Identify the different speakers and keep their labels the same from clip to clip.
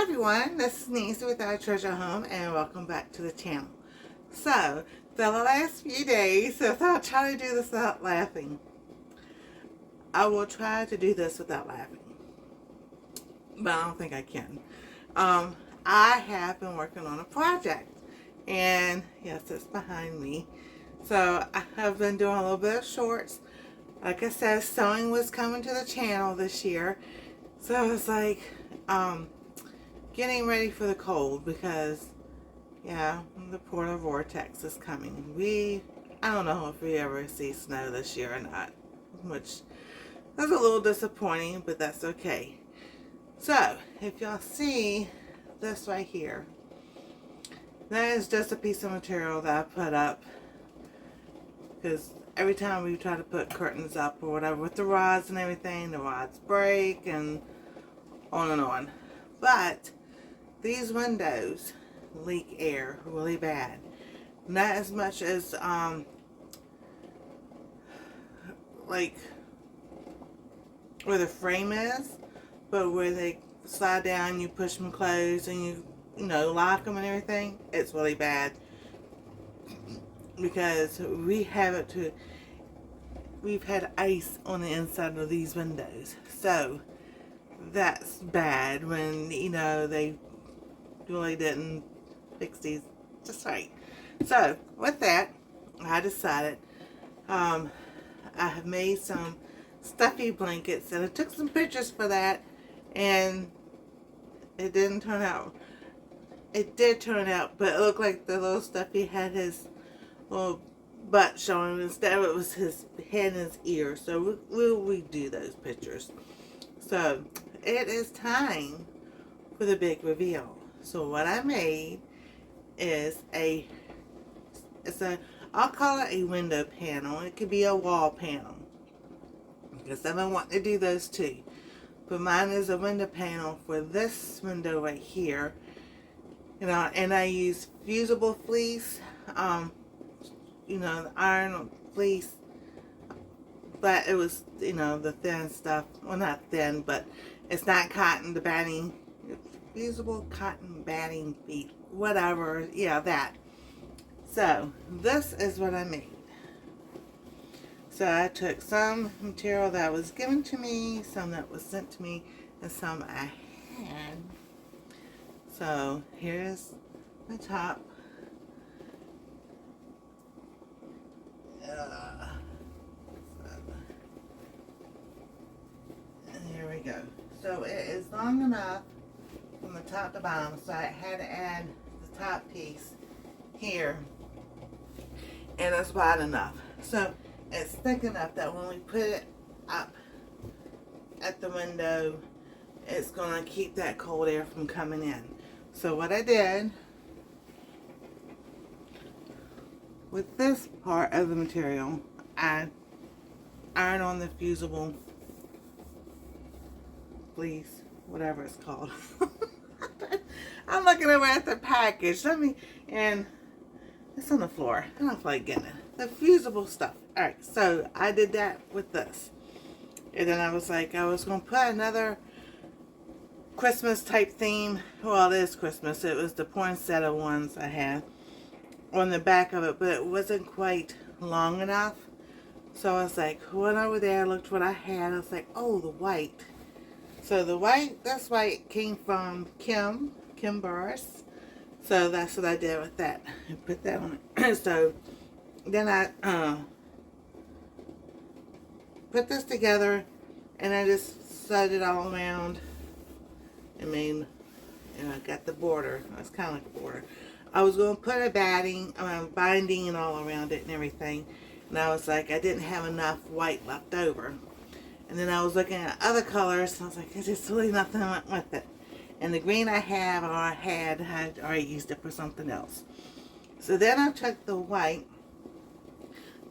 Speaker 1: Hi everyone, this is Nancy with Our Treasure Home and welcome back to the channel. So, the last few days, I thought I'd try to do this without laughing. I will try to do this without laughing, but I don't think I can. I have been working on a project, and yes, it's behind me. So, I have been doing a little bit of shorts. Like I said, sewing was coming to the channel this year, so I was like, getting ready for the cold because, yeah, the polar vortex is coming. I don't know if we ever see snow this year or not, which is a little disappointing, but that's okay. So, if y'all see this right here, that is just a piece of material that I put up because every time we try to put curtains up or whatever with the rods and everything, the rods break and on and on. But these windows leak air really bad. Not as much as like where the frame is, but where they slide down, you push them closed and you know, lock them and everything. It's really bad because we've had ice on the inside of these windows. So that's bad when, you know, they really didn't fix these just right. So with that, I decided I have made some stuffy blankets, and I took some pictures for that, and it didn't turn out. It did turn out, but it looked like the little stuffy had his little butt showing. Instead of it was his head and his ear. So we'll redo those pictures. So it is time for the big reveal. So what I made is I'll call it a window panel. It could be a wall panel, because I've been wanting to do those too. But mine is a window panel for this window right here. You know, and I use fusible fleece, you know, the iron fleece, but it was, you know, the thin stuff. Well, not thin, but it's not cotton, the batting, fusible cotton batting feet, whatever, yeah, that. So this is what I made. So I took some material that was given to me, some that was sent to me, and some I had. So here's the top. And here we go. So it is long enough from the top to bottom, so I had to add the top piece here, and it's wide enough. So it's thick enough that when we put it up at the window, it's going to keep that cold air from coming in. So what I did with this part of the material, I ironed on the fusible fleece, whatever it's called. I'm looking over at the package. And it's on the floor. I don't feel like getting it. The fusible stuff. Alright, so I did that with this. And then I was like, I was going to put another Christmas type theme. Well, it is Christmas. It was the poinsettia ones I had on the back of it, but it wasn't quite long enough. So I was like, went over there, looked what I had. I was like, oh, the white. So the white, this white came from Kim Burris. So that's what I did with that. I put that on it. So then I put this together, and I just sewed it all around. I mean, I got the border. That's kind of like a border. I was going to put a binding and all around it and everything. And I was like, I didn't have enough white left over. And then I was looking at other colors, and I was like, there's just really nothing went with it. And the green I have, or I had already used it for something else. So then I took the white,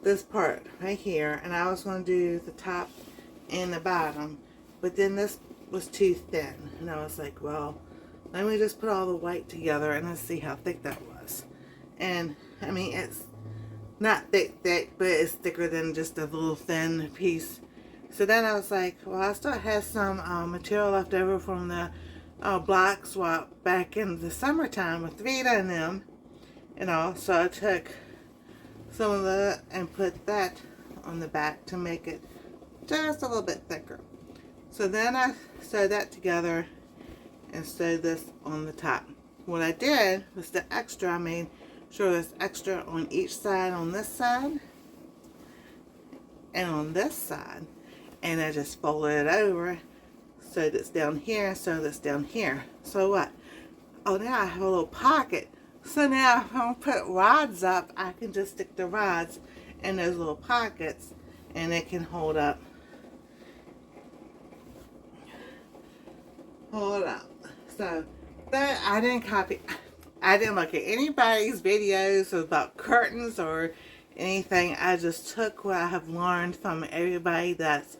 Speaker 1: this part right here, and I was going to do the top and the bottom. But then this was too thin. And I was like, well, let me just put all the white together and let's see how thick that was. And, I mean, it's not thick, but it's thicker than just a little thin piece. So then I was like, well, I still have some material left over from the block swap back in the summertime with Vita and them and all. So I took some of that and put that on the back to make it just a little bit thicker. So then I sewed that together and sewed this on the top. What I did was the extra, I made sure there's extra on each side, on this side and on this side, and I just folded it over so that's down here, so that's down here. So what? Oh, now I have a little pocket. So now if I put rods up, I can just stick the rods in those little pockets and it can hold up. Hold up. So that I didn't copy. I didn't look at anybody's videos about curtains or anything. I just took what I have learned from everybody that's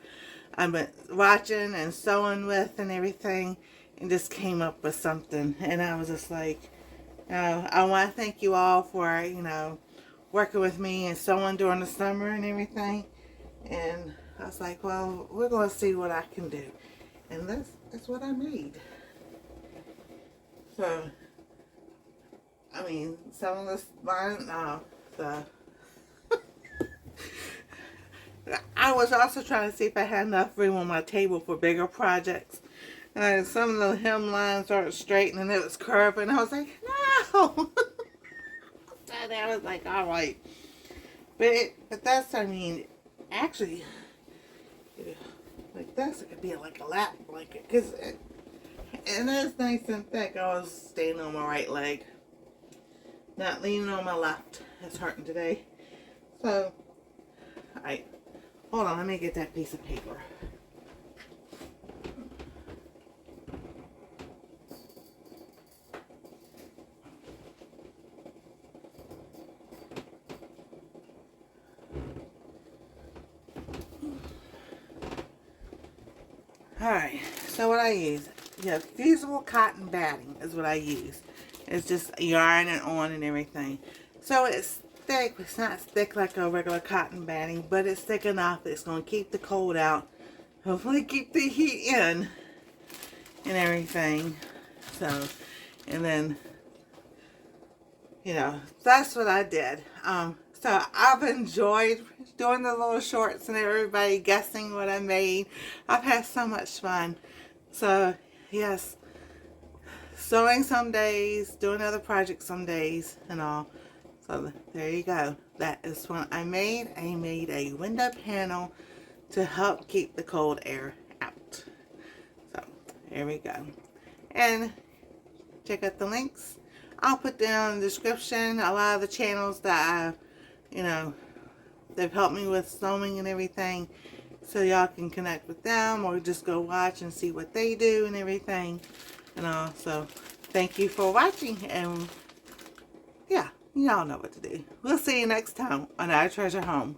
Speaker 1: I've been watching and sewing with and everything, and just came up with something. And I was just like, I want to thank you all for, working with me and sewing during the summer and everything. And I was like, well, we're going to see what I can do. And that's what I made. So, I mean, some of this mine, I was also trying to see if I had enough room on my table for bigger projects. And some of the hem lines aren't straight and it was curving. And I was like, no! So I was like, all right. But that's, I mean, actually, like this, it could be like a lap blanket. And it's nice and thick. I was staying on my right leg. Not leaning on my left. It's hurting today. So, alright. Hold on, let me get that piece of paper. Alright, so what I use, fusible cotton batting is what I use. It's just yarn and on and everything. So it's thick, it's not thick like a regular cotton batting, but it's thick enough that it's going to keep the cold out. Hopefully keep the heat in and everything. So, and then, that's what I did. So I've enjoyed doing the little shorts and everybody guessing what I made. I've had so much fun. So, yes, sewing some days, doing other projects some days and all. So there you go. That is what I made. I made a window panel to help keep the cold air out. So there we go. And check out the links. I'll put down in the description a lot of the channels that they've helped me with sewing and everything. So y'all can connect with them or just go watch and see what they do and everything. And all. So thank you for watching, and yeah. Y'all know what to do. We'll see you next time on Our Treasure Home.